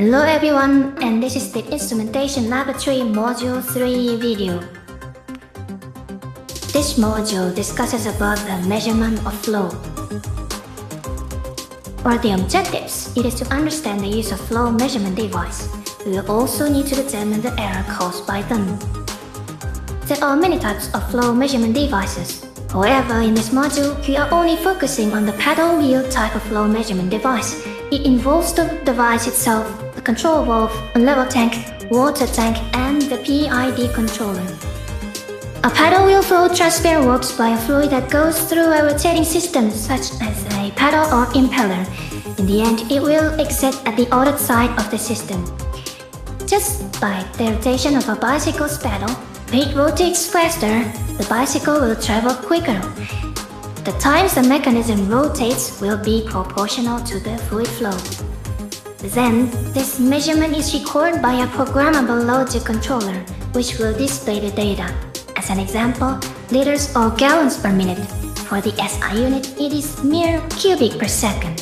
Hello everyone, and this is the Instrumentation Laboratory Module 3 video. This module discusses about the measurement of flow. For the objectives, it is to understand the use of flow measurement device. We will also need to determine the error caused by them. There are many types of flow measurement devices. However, in this module, we are only focusing on the paddle wheel type of flow measurement device. It involves the device itself, the control valve, a level tank, water tank, and the PID controller. A paddle wheel flow transfer works by a fluid that goes through a rotating system such as a paddle or impeller. In the end, it will exit at the other side of the system. Just by the rotation of a bicycle's pedal, when it rotates faster, the bicycle will travel quicker. The times the mechanism rotates will be proportional to the fluid flow. Then, this measurement is recorded by a programmable logic controller, which will display the data. As an example, liters or gallons per minute. For the SI unit, it is mere cubic per second.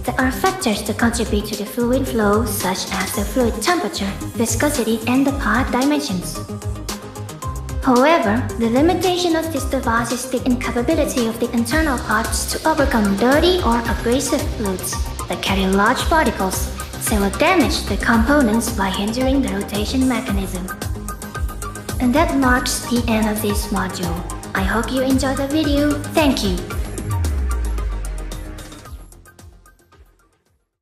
There are factors to contribute to the fluid flow, such as the fluid temperature, viscosity, and the part dimensions. However, the limitation of this device is the incapability of the internal parts to overcome dirty or abrasive fluids that carry large particles, so will damage the components by hindering the rotation mechanism. And that marks the end of this module. I hope you enjoyed the video. Thank you.